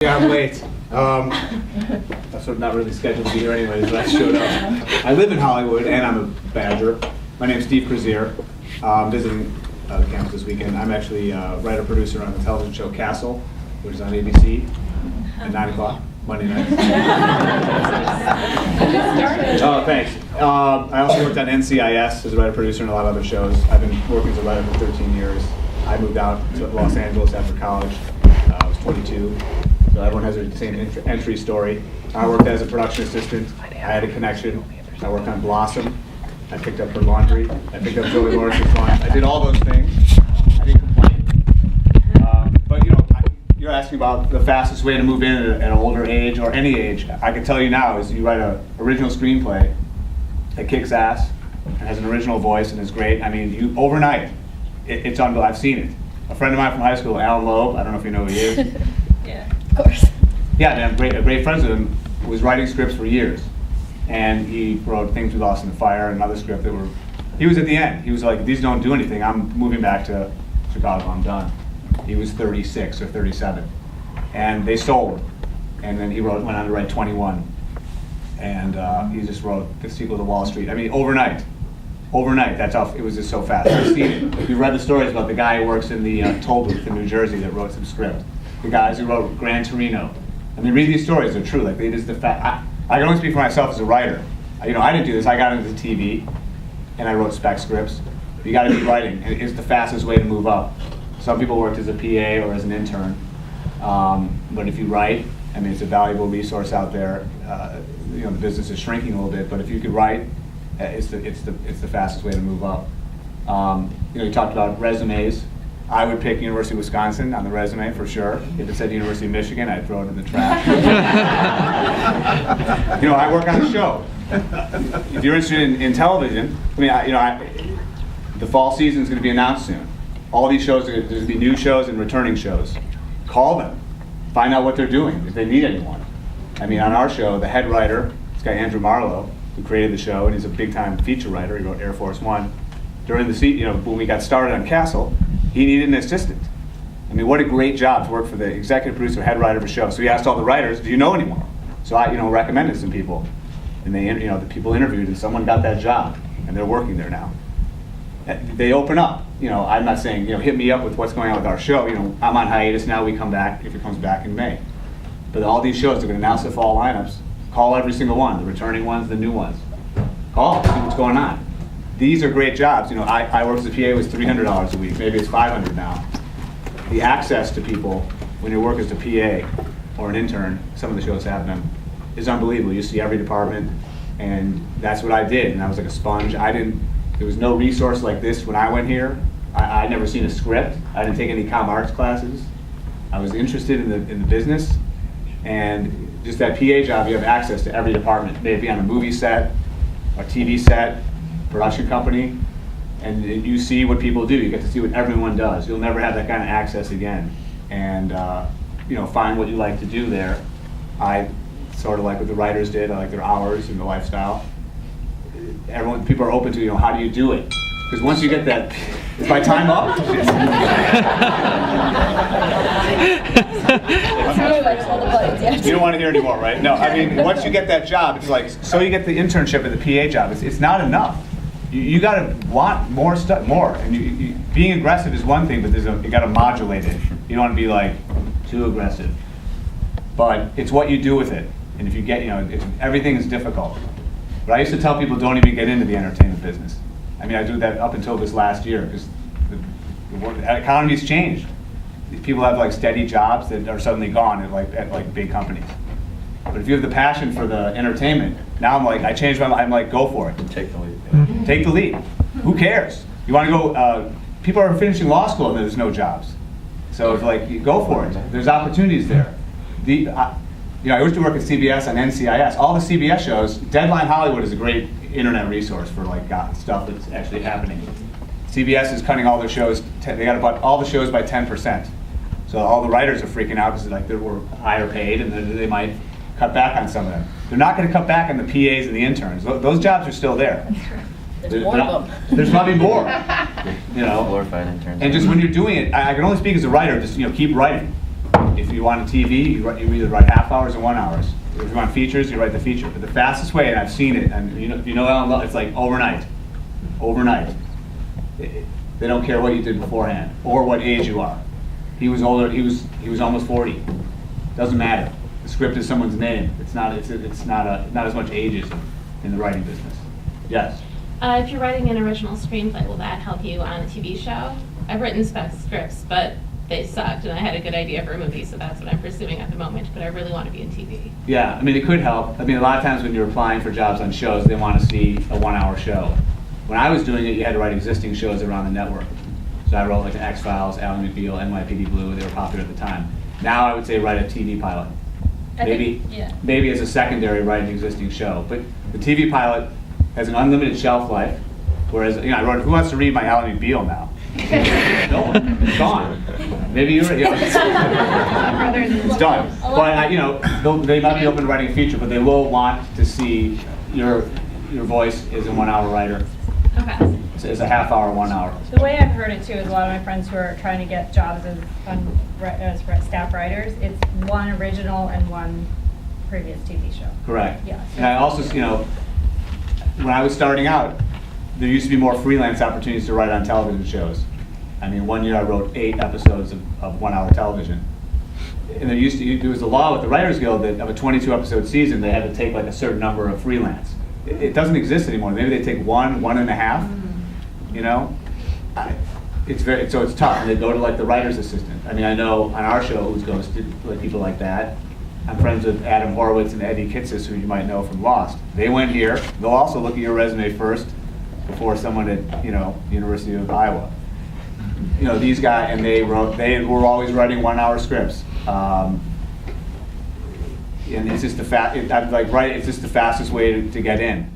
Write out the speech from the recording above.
Yeah, I'm late. That's not really scheduled to be here anyways, but I showed up. I live in Hollywood, and I'm a Badger. My name's Steve Crozier. I'm visiting the campus this weekend. I'm actually a writer-producer on the television show Castle, which is on ABC at 9 o'clock, Monday night. Oh, thanks. I also worked on NCIS as a writer-producer and a lot of other shows. I've been working as a writer for 13 years. I moved out to Los Angeles after college. I was 22. So everyone has the same entry story. I worked as a production assistant. I had a connection. I worked on Blossom. I picked up her laundry. I picked up Joey Lawrence's laundry. I did all those things. I didn't complain. But you're asking about the fastest way to move in at an older age or any age. I can tell you now is you write an original screenplay that kicks ass and has an original voice and is great. I mean, you overnight, it's unbelievable. I've seen it. A friend of mine from high school, Alan Loeb, I don't know if you know who he is. Yeah, of course. Yeah, and great friends with him, was writing scripts for years. And he wrote Things We Lost in the Fire, another script that he was at the end. He was like, these don't do anything. I'm moving back to Chicago, I'm done. He was 36 or 37. And they sold him. And then he went on to write 21. And he just wrote the sequel to Wall Street. I mean, overnight, that's how, it was just so fast. I've seen it. You read the stories about the guy who works in the toll booth in New Jersey that wrote some script. The guys who wrote Gran Torino. I mean, read these stories, they're true. Like, they just, I can only speak for myself as a writer. I didn't do this, I got into TV, and I wrote spec scripts. You gotta be writing, and it's the fastest way to move up. Some people worked as a PA or as an intern, but if you write, I mean, it's a valuable resource out there. The business is shrinking a little bit, but if you could write, it's the fastest way to move up. You talked about resumes. I would pick University of Wisconsin on the resume for sure. If it said University of Michigan, I'd throw it in the trash. I work on a show. If you're interested in television, the fall season is going to be announced soon. All these shows, there's going to be new shows and returning shows. Call them. Find out what they're doing, if they need anyone. I mean, on our show, the head writer, this guy Andrew Marlowe, who created the show, and he's a big-time feature writer. He wrote Air Force One. During when we got started on Castle, he needed an assistant. I mean, what a great job to work for the executive producer, head writer of a show. So he asked all the writers, "Do you know anyone?" So I, recommended some people, and they, the people interviewed, and someone got that job, and they're working there now. They open up. I'm not saying, hit me up with what's going on with our show. I'm on hiatus now. We come back if it comes back in May. But all these shows, they're going to announce the fall lineups. Call every single one, the returning ones, the new ones. Call, see what's going on. These are great jobs. I worked as a PA, it was $300 a week. Maybe it's $500 now. The access to people when you work as a PA or an intern, some of the shows have them, is unbelievable. You see every department, and that's what I did. And I was like a sponge. There was no resource like this when I went here. I'd never seen a script. I didn't take any comm arts classes. I was interested in the business, and just that PA job, you have access to every department. Maybe on a movie set, a TV set, production company, and you see what people do. You get to see what everyone does. You'll never have that kind of access again. And find what you like to do there. I sort of like what the writers did. I like their hours and the lifestyle. People are open to, how do you do it? Because once you get that, is my time up? You don't want to hear anymore, right? No, I mean, once you get that job, it's like, so you get the internship and the PA job. It's not enough. You got to want more stuff, more. And being aggressive is one thing, but you got to modulate it. You don't want to be like too aggressive. But it's what you do with it. And if you get, everything is difficult. But I used to tell people don't even get into the entertainment business. I mean, I do that up until this last year because the economy's changed. People have steady jobs that are suddenly gone at big companies. But if you have the passion for the entertainment, now I changed my mind. I'm like, go for it. Take the lead. Yeah. Take the lead. Who cares? You want to go? People are finishing law school and there's no jobs. So it's you go for it. There's opportunities there. I used to work at CBS on NCIS. All the CBS shows, Deadline Hollywood is a great internet resource for stuff that's actually happening. CBS is cutting all their shows. They got about all the shows by 10%. So all the writers are freaking out because they were higher paid and they might cut back on some of them. They're not going to cut back on the PAs and the interns. Those jobs are still there. There's more of them. There's probably more. Glorified interns. And just when you're doing it, I can only speak as a writer. Just keep writing. If you want a TV, you either write half hours or 1 hours. If you want features, you write the feature. But the fastest way, and I've seen it, and if you know Alan Lowe, it's like overnight. Overnight. They don't care what you did beforehand or what age you are. He was older. He was almost 40. Doesn't matter. The script is someone's name. It's not as much ageism in the writing business. Yes. If you're writing an original screenplay, will that help you on a TV show? I've written scripts, but they sucked, and I had a good idea for a movie, so that's what I'm pursuing at the moment, but I really want to be in TV. Yeah, I mean, it could help. I mean, a lot of times when you're applying for jobs on shows, they want to see a 1-hour show. When I was doing it, you had to write existing shows around the network. So I wrote like the X-Files, Ally McBeal, NYPD Blue. They were popular at the time. Now I would say write a TV pilot. Maybe as a secondary, write an existing show. But the TV pilot has an unlimited shelf life, whereas I wrote, who wants to read my Ally McBeal now? No one. It's gone. Maybe you're, it's done. But they might be open to writing a feature, but they will want to see your voice as a 1-hour writer. Okay. As a half-hour, 1 hour. The way I've heard it too is a lot of my friends who are trying to get jobs as staff writers, it's one original and one previous TV show. Correct. Yes. And I also, when I was starting out, there used to be more freelance opportunities to write on television shows. I mean, 1 year I wrote 8 episodes of 1-hour television. And there was a law with the Writers Guild that of a 22-episode season, they had to take like a certain number of freelance. It doesn't exist anymore. Maybe they take 1 and a half. It's tough. And they go to like the writer's assistant. I mean, I know on our show who's ghosted, like people like that. I'm friends with Adam Horowitz and Eddie Kitsis, who you might know from Lost. They went here. They'll also look at your resume first before someone at University of Iowa. These guys, and they were always writing 1-hour scripts. And it's just it's just the fastest way to get in.